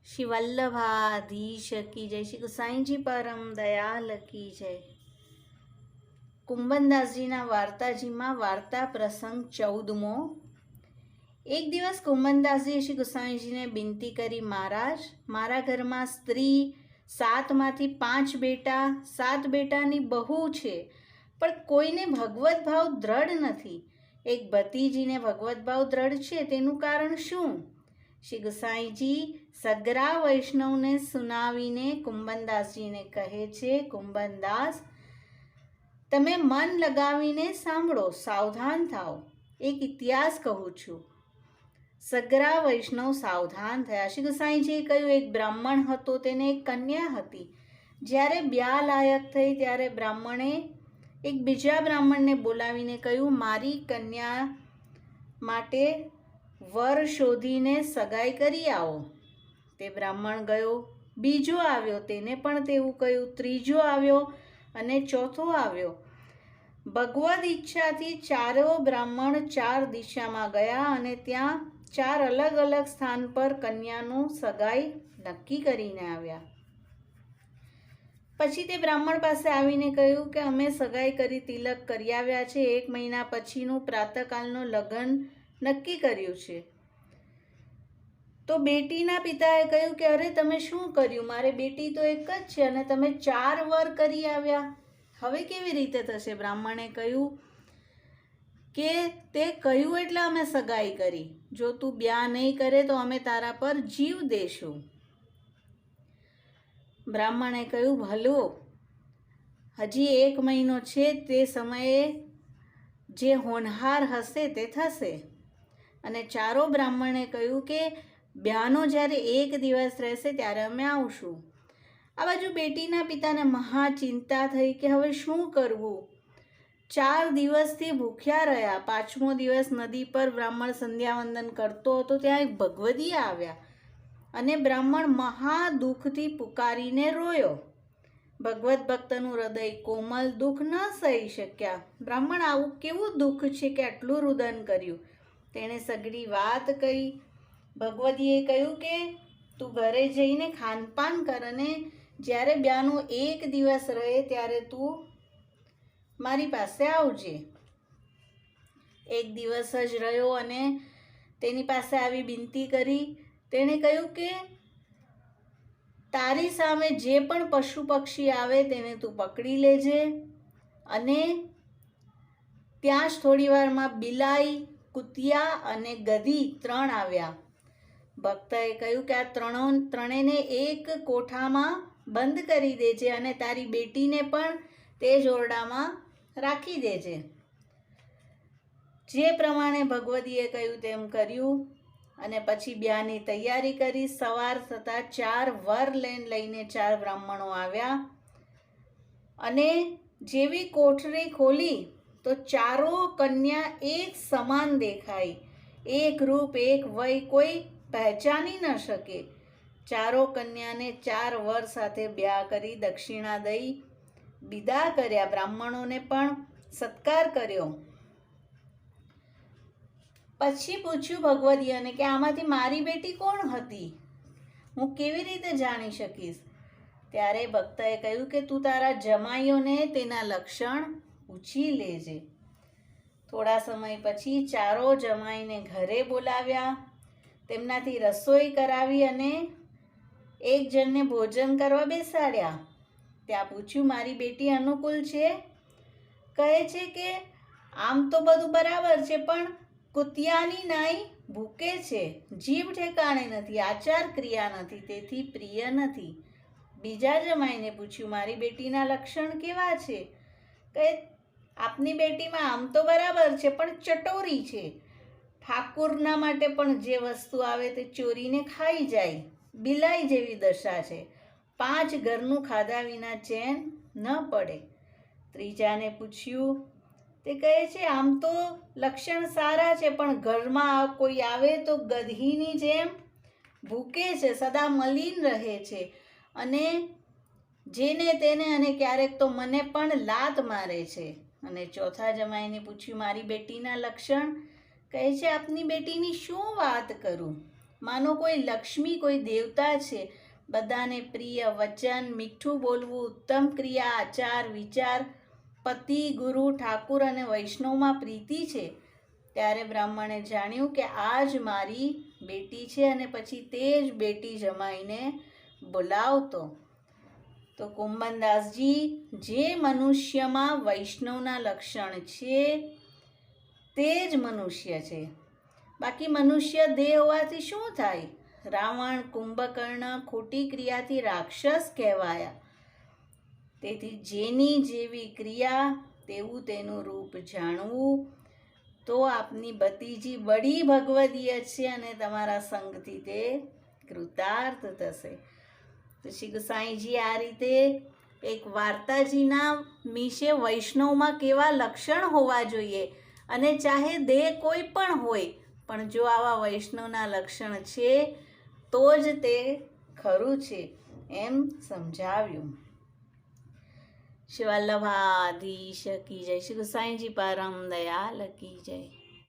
શ્રી વલ્લભાધીશ કી જય, શ્રી ગુસાઈજી પરમ દયાલ કી જય। કુંભનદાસજીના વાર્તાજીમાં વાર્તા પ્રસંગ 14મો। એક દિવસ કુંભનદાસજીએ શ્રી ગુસાઈજીને વિનંતી કરી, મહારાજ, મારા ઘરમાં સ્ત્રી 7માંથી 5 બેટા, 7 બેટાની બહુ છે, પણ કોઈને ભગવત ભાવ દ્રઢ નથી। એક ભતીજીને ભગવત ભાવ દ્રઢ છે, તેનું કારણ શું? શ્રી ગુસાઈજી સગરા વૈષ્ણવને સુનાવીને કુંભનદાસજીને કહે છે, કુંભનદાસ, તમે મન લગાવીને સાંભળો, સાવધાન થાઓ। એક ઇતિહાસ કહું છું। સગરા વૈષ્ણવ સાવધાન થયા। શ્રી ગુસાઈજીએ કહ્યું, એક બ્રાહ્મણ હતો, તેને એક કન્યા હતી। જ્યારે બ્યાહ લાયક થઈ ત્યારે બ્રાહ્મણે એક બીજા બ્રાહ્મણને બોલાવીને કહ્યું, મારી કન્યા માટે વર શોધીને સગાઈ કરી આવો। તે બ્રાહ્મણ ગયો, બીજો આવ્યો, તેને પણ તેવું કહ્યું, ત્રીજો આવ્યો અને ચોથો આવ્યો। ભગવદ ઈચ્છાથી ચારો બ્રાહ્મણ 4 દિશામાં ગયા અને ત્યાં 4 અલગ અલગ સ્થાન પર કન્યાનું સગાઈ નક્કી કરીને આવ્યા। પછી તે બ્રાહ્મણ પાસે આવીને કહ્યું કે અમે સગાઈ કરી તિલક કરી આવ્યા છે, 1 મહિના પછીનું પ્રાતઃકાલનું લગ્ન નક્કી કર્યું છે। તો બેટીના પિતાએ કહ્યું કે અરે તમે શું કર્યું? મારે બેટી તો એક જ છે અને તમે 4 વર કરી આવ્યા, હવે કેવી રીતે થશે? બ્રાહ્મણે કહ્યું કે તે કહ્યું એટલે અમે સગાઈ કરી, જો તું બ્યાહ નહીં કરે તો અમે તારા પર જીવ દેશું। બ્રાહ્મણે કહ્યું, ભલું, હજી 1 મહિનો છે, તે સમયે જે હોનહાર હશે તે થશે। અને ચારો બ્રાહ્મણે કહ્યું કે બ્યાહનો જ્યારે 1 દિવસ રહેશે ત્યારે અમે આવશું। આ બાજુ બેટીના પિતાને મહા ચિંતા થઈ કે હવે શું કરવું? 4 દિવસથી ભૂખ્યા રહ્યા। 5મો દિવસ નદી પર બ્રાહ્મણ સંધ્યાવંદન કરતો હતો, ત્યાં એક ભગવદીયા આવ્યા અને બ્રાહ્મણ મહા દુઃખથી પુકારીને રોયો। ભગવત ભક્તનું હૃદય કોમલ, દુઃખ ન સહી શક્યા। બ્રાહ્મણ, આવું કેવું દુઃખ છે કે આટલું રુદન કર્યું? તેણે સઘળી વાત કહી। ભગવતીએ કહ્યું કે તું ઘરે જઈને ખાનપાન કર અને જ્યારે બ્યાહનો 1 દિવસ રહે ત્યારે તું મારી પાસે આવજે। 1 દિવસ જ રહ્યો અને તેની પાસે આવી વિનંતી કરી। તેણે કહ્યું કે તારી સામે જે પણ પશુ પક્ષી આવે તેને તું પકડી લેજે। અને ત્યાં જ થોડી વારમાં બિલાઈ, કુતિયા અને ગધી 3 આવ્યા। ભક્તએ કહ્યું કે આ ત્રણેયને એક કોઠામાં બંધ કરી દેજે અને તારી બેટીને પણ તે જ ઓરડામાં રાખી દેજે। જે પ્રમાણે ભગવતીએ કહ્યું તેમ કર્યું અને પછી બ્યાહની તૈયારી કરી। સવાર થતાં 4 વર લઈને 4 બ્રાહ્મણો આવ્યા અને જેવી કોઠરી ખોલી તો ચારો કન્યા એક સમાન દેખાઈ, એક રૂપ, એક વય, કોઈ પહેચાની ન શકે। ચારો કન્યાને 4 વર સાથે બ્યાહ કરી દક્ષિણા દઈ વિદા કર્યા। બ્રાહ્મણોને પણ સત્કાર કર્યો। પછી પૂછ્યું ભગવદીયાને કે આમાંથી મારી બેટી કોણ હતી? હું કેવી રીતે જાણી શકીશ? ત્યારે ભક્તએ કહ્યું કે તું તારા જમાઈઓને તેના લક્ષણ પૂછી લેજે। થોડા સમય પછી ચારો જમાઈને ઘરે બોલાવ્યા, તેમનાથી રસોઈ કરાવી અને એક જણને ભોજન કરવા બેસાડ્યા। ત્યાં પૂછ્યું, મારી બેટી અનુકૂળ છે? કહે છે કે આમ તો બધું બરાબર છે, પણ કુતિયાની નાઈ ભૂકે છે, જીભ ઠેકાણે નથી, આચાર ક્રિયા નથી, તેથી પ્રિય નથી। બીજા જમાઈને પૂછ્યું, મારી બેટીના લક્ષણ કેવા છે? કહે આપની બેટીમાં આમ તો બરાબર છે, પણ ચટોરી છે, ઠાકુરના માટે પણ જે વસ્તુ આવે તે ચોરીને ખાઈ જાય, બિલાઈ જેવી દશા છે, 5 ઘરનું ખાધા વિના ચેન ન પડે। ત્રીજાને પૂછ્યું, તે કહે છે આમ તો લક્ષણ સારા છે, પણ ઘરમાં કોઈ આવે તો ગધીની જેમ ભૂકે છે, સદા મલિન રહે છે અને જેને તેને અને ક્યારેક તો મને પણ લાત મારે છે। અને ચોથા જમાઈને પૂછ્યું, મારી બેટીના લક્ષણ? કહે છે આપની બેટીની શું વાત કરું, માનો કોઈ લક્ષ્મી, કોઈ દેવતા છે. બધાને પ્રિય વચન, મીઠું બોલવું, ઉત્તમ ક્રિયા, આચાર, વિચાર, પતિ, ગુરુ, ઠાકુર અને વૈષ્ણવમાં પ્રીતિ છે. ત્યારે બ્રાહ્મણે જાણ્યું કે આ જ મારી બેટી છે અને પછી તે જ બેટી જમાઈને બોલાવતો. તો કુંભનદાસજી, જે મનુષ્યમાં વૈષ્ણવના લક્ષણ છે તે જ મનુષ્ય છે. બાકી મનુષ્ય દેહ હોવાથી શું થાય? રાવણ, કુંભકર્ણ ખોટી ક્રિયાથી રાક્ષસ કહેવાયા. તેથી જેની જેવી ક્રિયા તેવું તેનું રૂપ જાણવું. તો આપની ભતીજી બડી ભગવદીય છે અને તમારા સંગથી તે કૃતાર્થ થશે. તો શ્રી ગુસાઈજી આ રીતે એક વાર્તાજીના વિશે વૈષ્ણવમાં કેવા લક્ષણ હોવા જોઈએ, અને ચાહે દેહ કોઈ પણ હોય, પણ જો આવા વૈષ્ણવના લક્ષણ છે તો જ તે ખરું છે એમ સમજાવ્યું. શ્રી વલ્લભાધીશ કી જય. શ્રી ગુસાઈજી પરમ દયાલ કી જય.